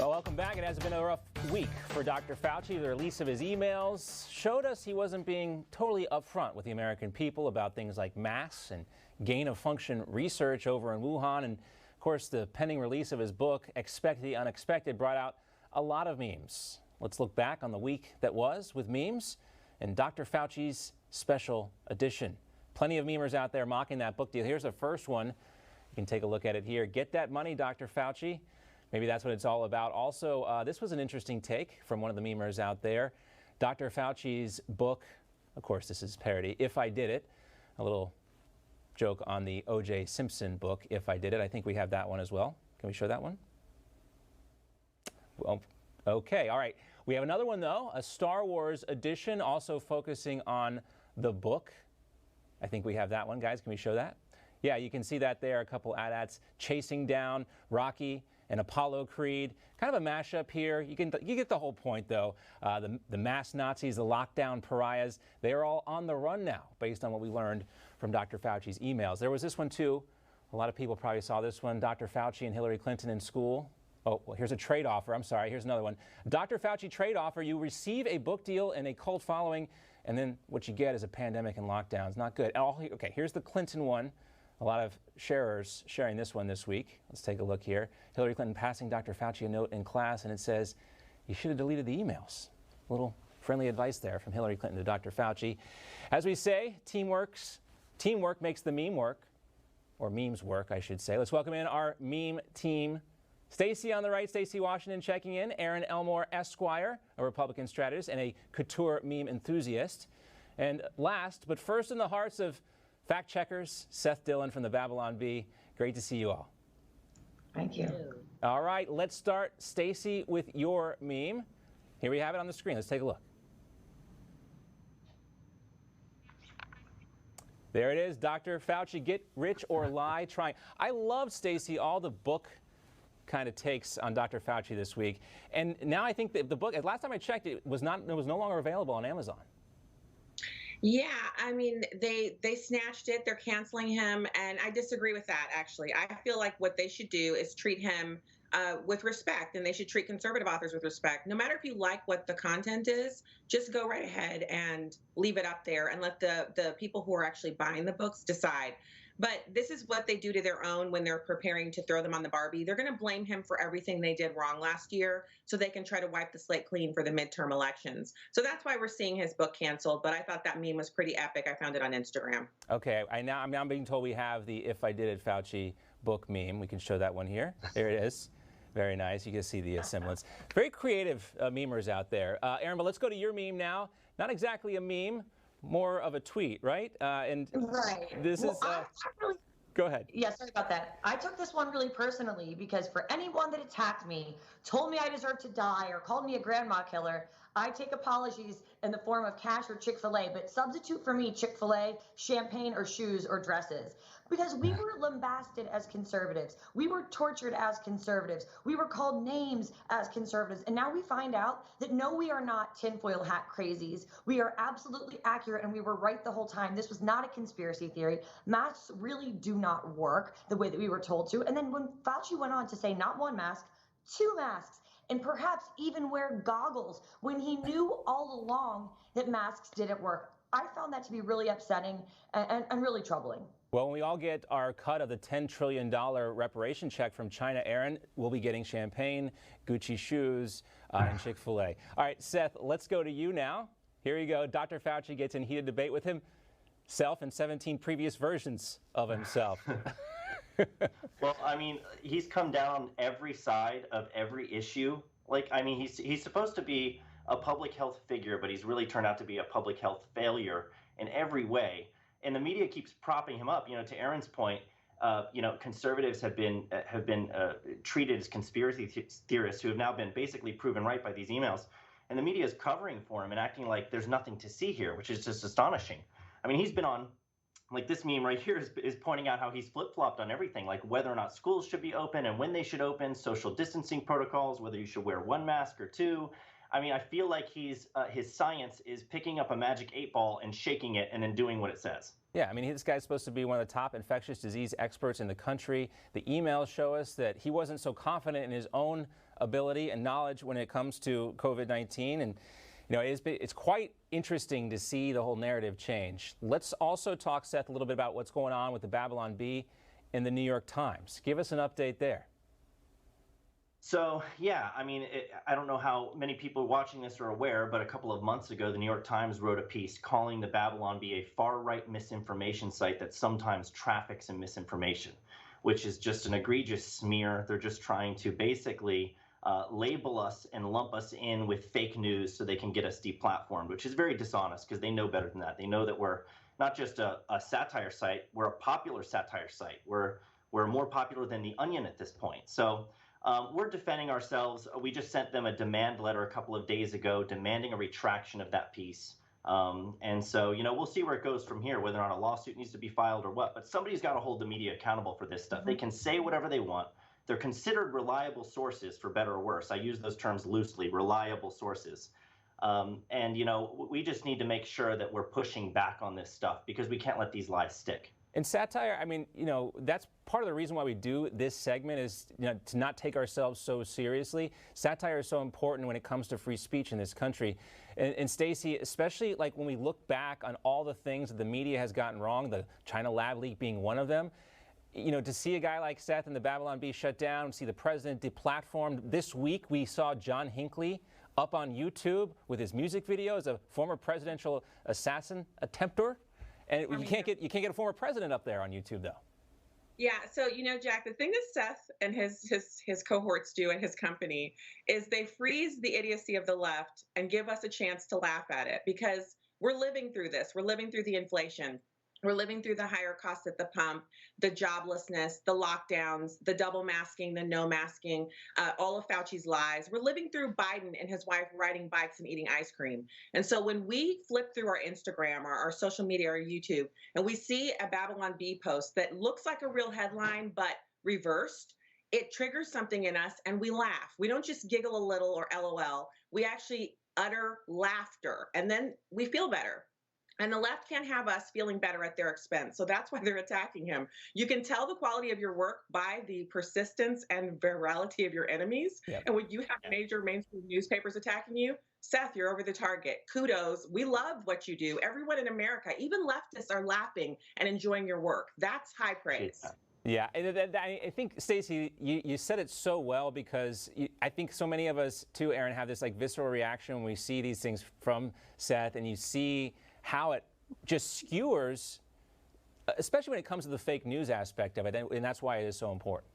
Well, welcome back. It has been a rough week for Dr. Fauci. The release of his emails showed us he wasn't being totally upfront with the American people about things like masks and gain-of-function research over in Wuhan. And, of course, the pending release of his book, Expect the Unexpected, brought out a lot of memes. Let's look back on the week that was with memes and Dr. Fauci's special edition. Plenty of memers out there mocking that book deal. Here's the first one. You can take a look at it here. Get that money, Dr. Fauci. Maybe that's what it's all about. Also, this was an interesting take from one of the memers out there. Dr. Fauci's book, of course, this is parody, If I Did It. A little joke on the O.J. Simpson book, If I Did It. I think we have that one as well. Can we show that one? Well, okay, all right. We have another one, though, a Star Wars edition, also focusing on the book. I think we have that one, guys. Can we show that? Yeah, you can see that there, a couple AT-ATs chasing down Rocky and Apollo Creed. Kind of a mashup here. You get the whole point, though. The mass Nazis, the lockdown pariahs, they are all on the run now, based on what we learned from Dr. Fauci's emails. There was this one, too. A lot of people probably saw this one. Dr. Fauci and Hillary Clinton in school. Oh, well, here's a trade offer. I'm sorry. Here's another one. Dr. Fauci trade offer. You receive a book deal and a cult following, and then what you get is a pandemic and lockdowns. Not good. Okay, here's the Clinton one. A lot of sharers sharing this one this week. Let's take a look here. Hillary Clinton passing Dr. Fauci a note in class, and it says, you should have deleted the emails. A little friendly advice there from Hillary Clinton to Dr. Fauci. As we say, teamwork makes the meme work, or memes work, I should say. Let's welcome in our meme team. Stacy on the right, Stacy Washington checking in. Aaron Elmore, Esquire, a Republican strategist and a couture meme enthusiast. And last, but first in the hearts of fact checkers, Seth Dillon from the Babylon Bee. Great to see you all. Thank you. All right, let's start, Stacy, with your meme. Here we have it on the screen. Let's take a look. There it is, Dr. Fauci, get rich or lie trying. I love, Stacy, all the book kind of takes on Dr. Fauci this week. And now I think that the book, last time I checked, it was no longer available on Amazon. Yeah, I mean, they snatched it. They're canceling him. And I disagree with that, actually. I feel like what they should do is treat him with respect, and they should treat conservative authors with respect. No matter if you like what the content is, just go right ahead and leave it up there and let the people who are actually buying the books decide. But this is what they do to their own when they're preparing to throw them on the Barbie. They're going to blame him for everything they did wrong last year so they can try to wipe the slate clean for the midterm elections. So that's why we're seeing his book canceled. But I thought that meme was pretty epic. I found it on Instagram. Okay. I'm being told we have the If I Did It Fauci book meme. We can show that one here. There it is. Very nice. You can see the semblance. Very creative memers out there. Aaron, but let's go to your meme now. Not exactly a meme. More of a tweet, right? Right. This is. Go ahead. Yeah, sorry about that. I took this one really personally because for anyone that attacked me, told me I deserved to die, or called me a grandma killer, I take apologies in the form of cash or Chick-fil-A, but substitute for me Chick-fil-A, champagne, or shoes, or dresses. Because we were lambasted as conservatives. We were tortured as conservatives. We were called names as conservatives. And now we find out that no, we are not tinfoil hat crazies. We are absolutely accurate, and we were right the whole time. This was not a conspiracy theory. Masks really do not work the way that we were told to. And then when Fauci went on to say not one mask, 2 masks, and perhaps even wear goggles when he knew all along that masks didn't work, I found that to be really upsetting and really troubling. Well, when we all get our cut of the $10 trillion reparation check from China, Aaron, we'll be getting champagne, Gucci shoes, and Chick-fil-A. All right, Seth, let's go to you now. Here you go. Dr. Fauci gets in heated debate with himself and 17 previous versions of himself. Well, I mean, he's come down every side of every issue. Like, I mean, he's supposed to be a public health figure, but he's really turned out to be a public health failure in every way. And the media keeps propping him up. You know, to Aaron's point, conservatives have been treated as conspiracy theorists who have now been basically proven right by these emails. And the media is covering for him and acting like there's nothing to see here, which is just astonishing. I mean, he's been on, like this meme right here is pointing out how he's flip-flopped on everything, like whether or not schools should be open and when they should open, social distancing protocols, whether you should wear 1 mask or 2. I mean, I feel like his science is picking up a magic 8-ball and shaking it and then doing what it says. Yeah, I mean, this guy's supposed to be one of the top infectious disease experts in the country. The emails show us that he wasn't so confident in his own ability and knowledge when it comes to COVID-19. And it's quite interesting to see the whole narrative change. Let's also talk, Seth, a little bit about what's going on with the Babylon Bee in the New York Times. Give us an update there. So, yeah, I mean, I don't know how many people watching this are aware, but a couple of months ago, the New York Times wrote a piece calling the Babylon Bee a far-right misinformation site that sometimes traffics in misinformation, which is just an egregious smear. They're just trying to basically label us and lump us in with fake news so they can get us deplatformed, which is very dishonest because they know better than that. They know that we're not just a satire site, we're a popular satire site. We're more popular than The Onion at this point. So we're defending ourselves. We just sent them a demand letter a couple of days ago demanding a retraction of that piece. And so, we'll see where it goes from here, whether or not a lawsuit needs to be filed or what. But somebody's got to hold the media accountable for this stuff. They can say whatever they want. They're considered reliable sources, for better or worse. I use those terms loosely, reliable sources. And we just need to make sure that we're pushing back on this stuff because we can't let these lies stick. And satire, I mean, that's part of the reason why we do this segment is to not take ourselves so seriously. Satire is so important when it comes to free speech in this country. And Stacy, especially like when we look back on all the things that the media has gotten wrong, the China lab leak being one of them, to see a guy like Seth and the Babylon Bee shut down, see the president deplatformed. This week we saw John Hinckley up on YouTube with his music video as a former presidential assassin attempter. And you can't get a former president up there on YouTube, though. Yeah, so Jack, the thing that Seth and his cohorts do and his company is they freeze the idiocy of the left and give us a chance to laugh at it because we're living through this. We're living through the inflation. We're living through the higher costs at the pump, the joblessness, the lockdowns, the double masking, the no masking, all of Fauci's lies. We're living through Biden and his wife riding bikes and eating ice cream. And so when we flip through our Instagram or our social media or YouTube and we see a Babylon Bee post that looks like a real headline but reversed, it triggers something in us and we laugh. We don't just giggle a little or LOL. We actually utter laughter and then we feel better. And the left can't have us feeling better at their expense. So that's why they're attacking him. You can tell the quality of your work by the persistence and virality of your enemies. Yep. And when you have major mainstream newspapers attacking you, Seth, you're over the target. Kudos. We love what you do. Everyone in America, even leftists, are laughing and enjoying your work. That's high praise. Yeah, and I think, Stacy, you said it so well because I think so many of us, too, Aaron, have this like visceral reaction when we see these things from Seth and you see how it just skewers, especially when it comes to the fake news aspect of it, and that's why it is so important.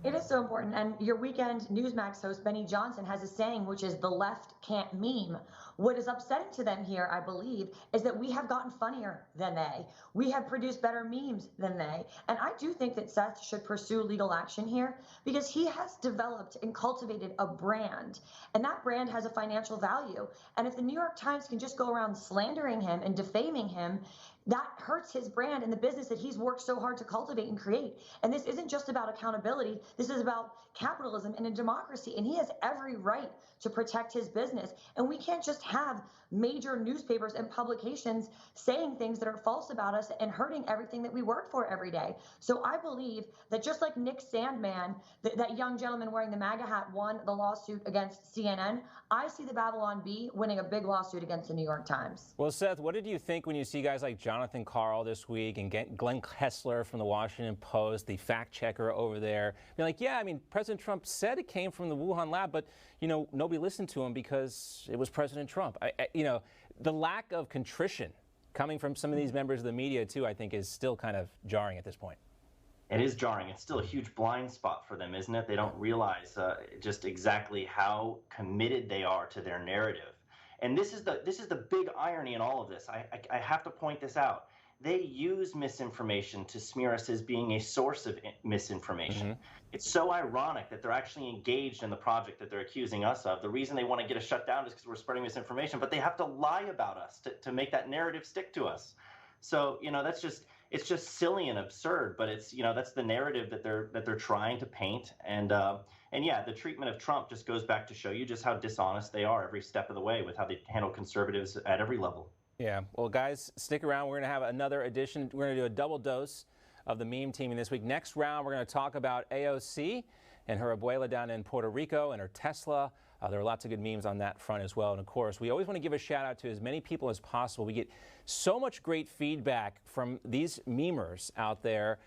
It is so important. And your weekend Newsmax host, Benny Johnson, has a saying, which is the left can't meme. What is upsetting to them here, I believe, is that we have gotten funnier than they. We have produced better memes than they. And I do think that Seth should pursue legal action here because he has developed and cultivated a brand. And that brand has a financial value. And if the New York Times can just go around slandering him and defaming him, that hurts his brand and the business that he's worked so hard to cultivate and create. And this isn't just about accountability. This is about capitalism and a democracy. And he has every right to protect his business. And we can't just have major newspapers and publications saying things that are false about us and hurting everything that we work for every day. So I believe that just like Nick Sandmann, that young gentleman wearing the MAGA hat, won the lawsuit against CNN, I see the Babylon Bee winning a big lawsuit against the New York Times. Well, Seth, what did you think when you see guys like Jonathan Karl this week and Glenn Kessler from the Washington Post, the fact checker over there, being like, yeah, I mean, President Trump said it came from the Wuhan lab, but, nobody listened to him because it was President Trump. The lack of contrition coming from some of these members of the media, too, I think is still kind of jarring at this point. It is jarring. It's still a huge blind spot for them, isn't it? They don't realize just exactly how committed they are to their narrative. And this is the big irony in all of this. I have to point this out. They use misinformation to smear us as being a source of misinformation. Mm-hmm. It's so ironic that they're actually engaged in the project that they're accusing us of. The reason they want to get us shut down is because we're spreading misinformation, but they have to lie about us to make that narrative stick to us. So, it's just silly and absurd, but it's, that's the narrative that they're trying to paint. And yeah, the treatment of Trump just goes back to show you just how dishonest they are every step of the way with how they handle conservatives at every level. Yeah. Well, guys, stick around. We're going to have another edition. We're going to do a double dose of the meme teaming this week. Next round, we're going to talk about AOC and her abuela down in Puerto Rico and her Tesla. There are lots of good memes on that front as well. And of course, we always want to give a shout out to as many people as possible. We get so much great feedback from these memers out there,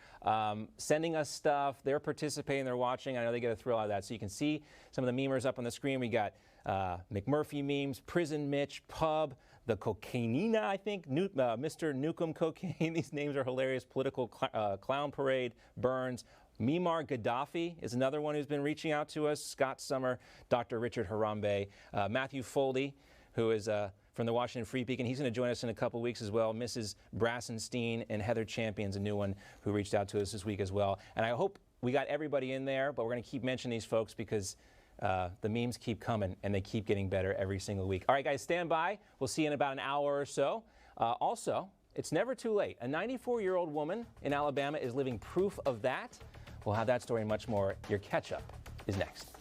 sending us stuff. They're participating, they're watching. I know they get a thrill out of that. So you can see some of the memers up on the screen. We got McMurphy memes, Prison Mitch, Pub, the Cocainina, I think, Mr. Nukem Cocaine. These names are hilarious. Political Clown Parade, Burns. Mimar Gaddafi is another one who's been reaching out to us. Scott Summer, Dr. Richard Harambe, Matthew Foldy, who is from the Washington Free Beacon. He's going to join us in a couple weeks as well. Mrs. Brassenstein and Heather Champion's a new one who reached out to us this week as well. And I hope we got everybody in there, but we're going to keep mentioning these folks because the memes keep coming and they keep getting better every single week. All right, guys, stand by. We'll see you in about an hour or so. Also, it's never too late. A 94-year-old woman in Alabama is living proof of that. We'll have that story and much more. Your catch-up is next.